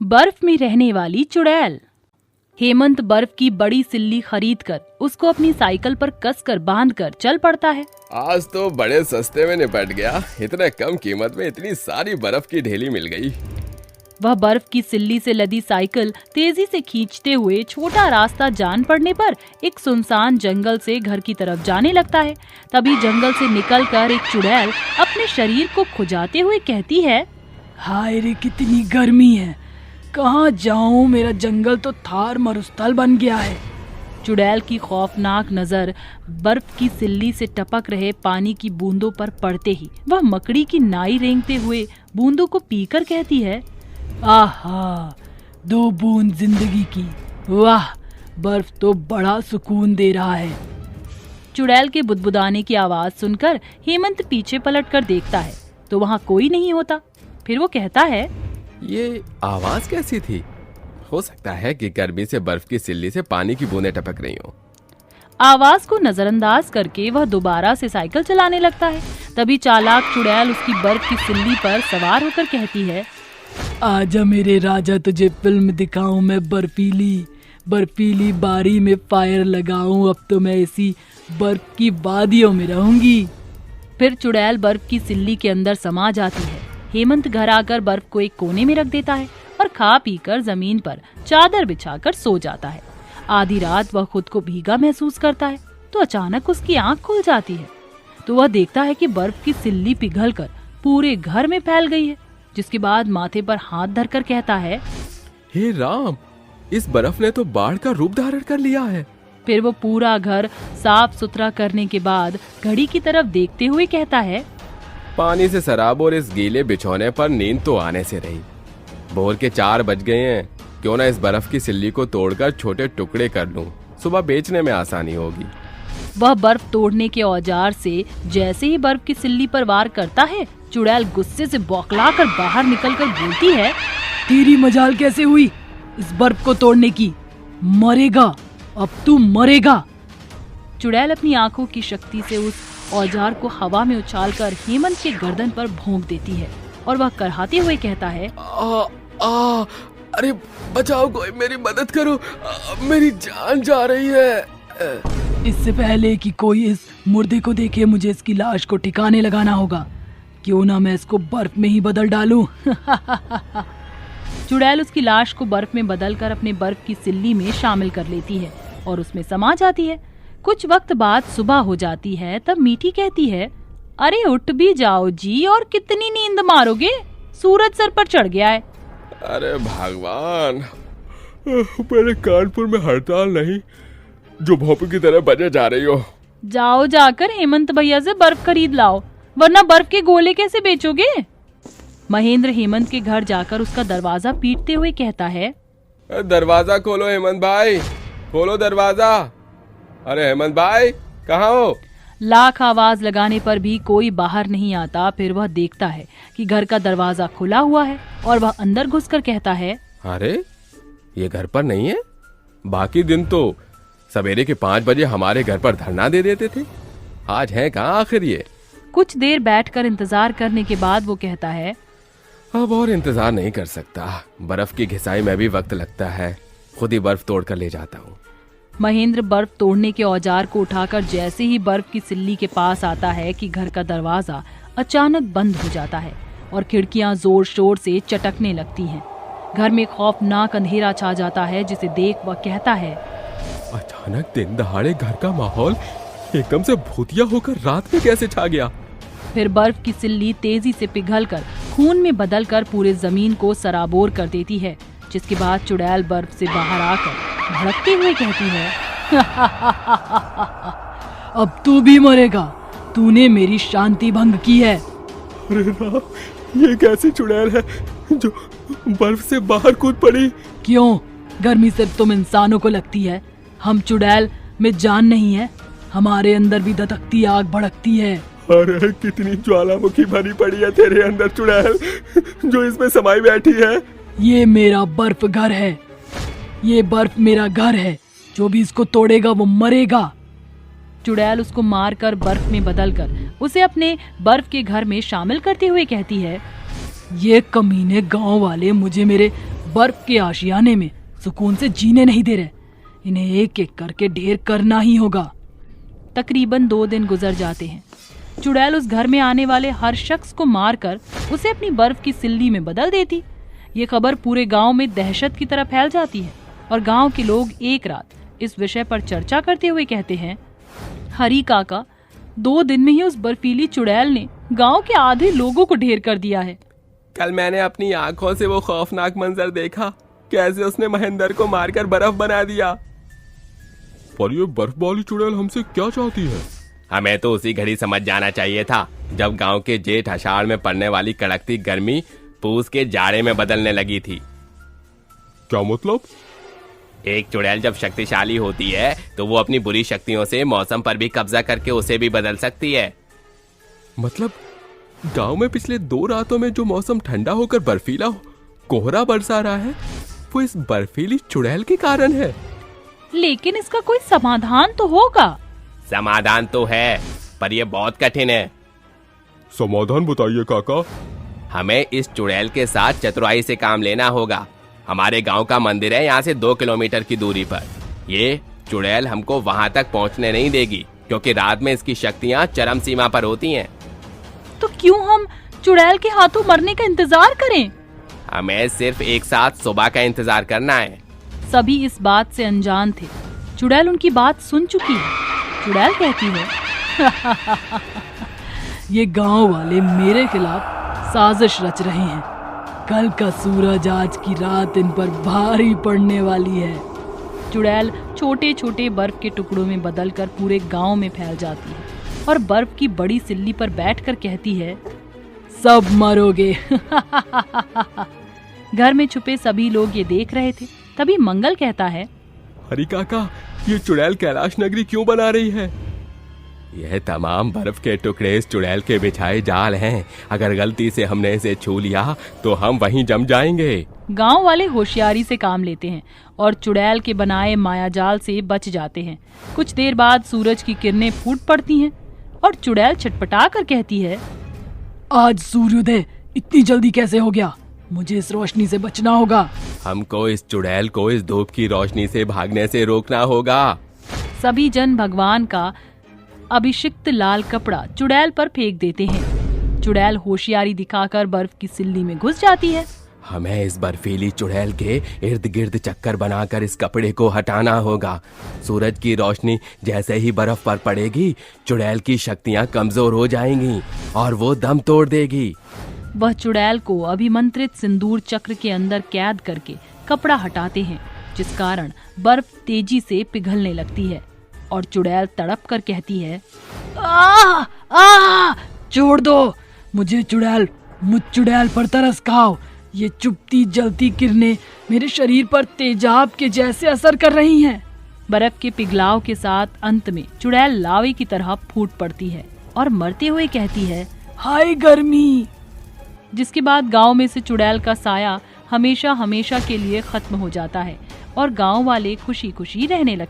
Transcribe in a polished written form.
बर्फ में रहने वाली चुड़ैल। हेमंत बर्फ की बड़ी सिल्ली खरीदकर उसको अपनी साइकिल पर कसकर बांधकर चल पड़ता है। आज तो बड़े सस्ते में निपट गया। इतने कम कीमत में इतनी सारी बर्फ की ढेली मिल गई। वह बर्फ की सिल्ली से लदी साइकिल तेजी से खींचते हुए छोटा रास्ता जान पड़ने पर एक सुनसान जंगल से घर की तरफ जाने लगता है। तभी जंगल से निकलकर एक चुड़ैल अपने शरीर को खुजाते हुए कहती है, हाय रे कितनी गर्मी है, कहाँ जाऊं, मेरा जंगल तो थार मरुस्थल बन गया है। चुड़ैल की खौफनाक नजर बर्फ की सिल्ली से टपक रहे पानी की बूंदों पर पड़ते ही वह मकड़ी की नाई रेंगते हुए बूंदों को पीकर कहती है, आहा, 2 बूंद जिंदगी की, वाह, बर्फ तो बड़ा सुकून दे रहा है। चुड़ैल के बुदबुदाने की आवाज सुनकर हेमंत पीछे पलटकर देखता है तो वहाँ कोई नहीं होता। फिर वो कहता है, ये आवाज कैसी थी? हो सकता है कि गर्मी से बर्फ की सिल्ली से पानी की बूंदें टपक रही हो। आवाज को नजरअंदाज करके वह दोबारा से साइकिल चलाने लगता है। तभी चालाक चुड़ैल उसकी बर्फ की सिल्ली पर सवार होकर कहती है, आजा मेरे राजा, तुझे फिल्म दिखाऊं मैं बर्फीली बारी में फायर लगाऊं। अब तो मैं इसी बर्फ की वादियों में रहूंगी। फिर चुड़ैल बर्फ की सिल्ली के अंदर समा जाती है। हेमंत घर आकर बर्फ को एक कोने में रख देता है और खा पीकर जमीन पर चादर बिछाकर सो जाता है। आधी रात वह खुद को भीगा महसूस करता है तो अचानक उसकी आंख खुल जाती है तो वह देखता है कि बर्फ की सिल्ली पिघलकर पूरे घर में फैल गई है। जिसके बाद माथे पर हाथ धरकर कहता है, हे राम, इस बर्फ ने तो बाढ़ का रूप धारण कर लिया है। फिर वो पूरा घर साफ सुथरा करने के बाद घड़ी की तरफ देखते हुए कहता है, पानी से सराब और इस गीले बिछौने पर नींद तो आने से रही। भोर के 4 बज गए हैं। क्यों ना इस बर्फ की सिल्ली को तोड़कर छोटे टुकड़े कर लूं, सुबह बेचने में आसानी होगी। वह बर्फ तोड़ने के औजार से जैसे ही बर्फ की सिल्ली पर वार करता है, चुड़ैल गुस्से से बौखलाकर बाहर निकलकर बोलती है, तेरी मजाल कैसे हुई इस बर्फ को तोड़ने की? मरेगा, अब तू मरेगा। चुड़ैल अपनी आंखों की शक्ति से उस औजार को हवा में उछालकर हेमंत के गर्दन पर भोंक देती है और वह करहाते हुए कहता है, अरे बचाओ, कोई मेरी मदद करो, मेरी जान जा रही है। इससे पहले कि कोई इस मुर्दे को देखे मुझे इसकी लाश को ठिकाने लगाना होगा। क्यों ना मैं इसको बर्फ में ही बदल डालूं। चुड़ैल उसकी लाश को बर्फ में बदलकर अपने बर्फ की सिल्ली में शामिल कर लेती है और उसमें समा जाती है। कुछ वक्त बाद सुबह हो जाती है। तब मीठी कहती है, अरे उठ भी जाओ जी, और कितनी नींद मारोगे, सूरज सर पर चढ़ गया है। अरे भगवान, मेरे कानपुर में हड़ताल नहीं जो भोंपू की तरह बजे जा रही हो। जाओ जाकर हेमंत भैया से बर्फ खरीद लाओ, वरना बर्फ के गोले कैसे बेचोगे। महेंद्र हेमंत के घर जाकर उसका दरवाजा पीटते हुए कहता है, दरवाजा खोलो हेमंत भाई, खोलो दरवाजा। अरे हेमंत भाई, कहाँ हो? लाख आवाज लगाने पर भी कोई बाहर नहीं आता। फिर वह देखता है कि घर का दरवाजा खुला हुआ है और वह अंदर घुसकर कहता है, अरे ये घर पर नहीं है। बाकी दिन तो सवेरे के 5 बजे हमारे घर पर धरना दे देते थे, आज है कहाँ आखिर ये? कुछ देर बैठकर इंतजार करने के बाद वो कहता है, अब और इंतजार नहीं कर सकता। बर्फ की घिसाई में भी वक्त लगता है, खुद ही बर्फ तोड़ कर ले जाता हूँ। महेंद्र बर्फ तोड़ने के औजार को उठाकर जैसे ही बर्फ की सिल्ली के पास आता है कि घर का दरवाजा अचानक बंद हो जाता है और खिड़कियां जोर शोर से चटकने लगती हैं। घर में खौफनाक अंधेरा छा जाता है, जिसे देख वह कहता है, अचानक दिन दहाड़े घर का माहौल एकदम से भूतिया होकर रात में कैसे छा गया। फिर बर्फ की सिल्ली तेजी से पिघलकर खून में बदलकर पूरे जमीन को सराबोर कर देती है। जिसके बाद चुड़ैल बर्फ से बाहर आकर भड़कते हुए कहती है, अब तू भी मरेगा, तूने मेरी शांति भंग की है। अरे राम, ये कैसी चुड़ैल है जो बर्फ से बाहर कूद पड़ी? क्यों, गर्मी सिर्फ तुम इंसानों को लगती है, हम चुड़ैल में जान नहीं है, हमारे अंदर भी धधकती आग भड़कती है। अरे कितनी ज्वालामुखी भरी पड़ी है तेरे अंदर चुड़ैल, जो इसमें समाई बैठी है। ये मेरा बर्फ घर है, ये बर्फ मेरा घर है, जो भी इसको तोड़ेगा वो मरेगा। चुड़ैल उसको मारकर बर्फ में बदलकर उसे अपने बर्फ के घर में शामिल करते हुए कहती है, ये कमीने गांव वाले मुझे मेरे बर्फ के आशियाने में सुकून से जीने नहीं दे रहे। इन्हें एक एक करके ढेर करना ही होगा। तकरीबन 2 दिन गुजर जाते हैं। चुड़ैल उस घर में आने वाले हर शख्स को मारकर उसे अपनी बर्फ की सिल्ली में बदल देती। ये खबर पूरे गांव में दहशत की तरह फैल जाती है और गांव के लोग एक रात इस विषय पर चर्चा करते हुए कहते हैं, हरी काका, 2 दिन में ही उस बर्फीली चुड़ैल ने गांव के आधे लोगों को ढेर कर दिया है। कल मैंने अपनी आंखों से वो खौफनाक मंजर देखा, कैसे उसने महेंद्र को मारकर बर्फ बना दिया। पर ये बर्फ वाली चुड़ैल हमसे क्या चाहती है? हमें तो उसी घड़ी समझ जाना चाहिए था जब गांव के जेठ अषाढ़ में पड़ने वाली कड़कती गर्मी पूस के जाड़े में बदलने लगी थी। क्या मतलब? एक चुड़ैल जब शक्तिशाली होती है तो वो अपनी बुरी शक्तियों से मौसम पर भी कब्जा करके उसे भी बदल सकती है। मतलब गांव में पिछले 2 रातों में जो मौसम ठंडा होकर बर्फीला कोहरा बरसा रहा है, वो इस बर्फीली चुड़ैल के कारण है। लेकिन इसका कोई समाधान तो होगा। समाधान तो है, पर यह बहुत कठिन है। समाधान बताइए काका। हमें इस चुड़ैल के साथ चतुराई से काम लेना होगा। हमारे गांव का मंदिर है यहाँ से 2 किलोमीटर की दूरी पर। ये चुड़ैल हमको वहाँ तक पहुँचने नहीं देगी, क्योंकि रात में इसकी शक्तियाँ चरम सीमा पर होती हैं। तो क्यों हम चुड़ैल के हाथों मरने का इंतजार करें? हमें सिर्फ एक साथ सुबह का इंतजार करना है। सभी इस बात से अनजान थे। चुड़ैल उनकी बात सुन चुकी है। चुड़ैल कहती है, ये गांव वाले मेरे खिलाफ साजिश रच रहे हैं। कल का सूरज आज की रात इन पर भारी पड़ने वाली है। चुड़ैल छोटे छोटे बर्फ के टुकड़ों में बदलकर पूरे गांव में फैल जाती है और बर्फ की बड़ी सिल्ली पर बैठकर कहती है, सब मरोगे। घर में छुपे सभी लोग ये देख रहे थे। तभी मंगल कहता है, हरी काका, ये चुड़ैल कैलाश नगरी क्यों बना रही है? यह तमाम बर्फ के टुकड़े इस चुड़ैल के बिछाए जाल हैं। अगर गलती से हमने इसे छू लिया तो हम वहीं जम जाएंगे। गांव वाले होशियारी से काम लेते हैं और चुड़ैल के बनाए मायाजाल से बच जाते हैं। कुछ देर बाद सूरज की किरणें फूट पड़ती हैं और चुड़ैल छटपटा कर कहती है, आज सूर्योदय इतनी जल्दी कैसे हो गया? मुझे इस रोशनी से बचना होगा। हमको इस चुड़ैल को इस धूप की रोशनी से भागने से रोकना होगा। सभी जन भगवान का अभिषिक्त लाल कपड़ा चुड़ैल पर फेंक देते हैं। चुड़ैल होशियारी दिखाकर बर्फ की सिल्ली में घुस जाती है। हमें इस बर्फीली चुड़ैल के इर्द गिर्द चक्कर बनाकर इस कपड़े को हटाना होगा। सूरज की रोशनी जैसे ही बर्फ पर पड़ेगी, चुड़ैल की शक्तियां कमजोर हो जाएंगी और वो दम तोड़ देगी। वह चुड़ैल को अभिमंत्रित सिंदूर चक्र के अंदर कैद करके कपड़ा हटाते हैं, जिस कारण बर्फ तेजी से पिघलने लगती है और चुड़ैल तड़प कर कहती है, आ, आ, छोड़ दो मुझे चुड़ैल, मुझ चुड़ैल पर तरस खाओ। ये चुपती जलती किरणें मेरे शरीर पर तेजाब के जैसे असर कर रही हैं। बर्फ के पिघलाव के साथ अंत में चुड़ैल लावे की तरह फूट पड़ती है और मरते हुए कहती है, हाय गर्मी। जिसके बाद गांव में से चुड़ैल का साया हमेशा हमेशा के लिए खत्म हो जाता है और गांव वाले खुशी खुशी रहने लगते हैं।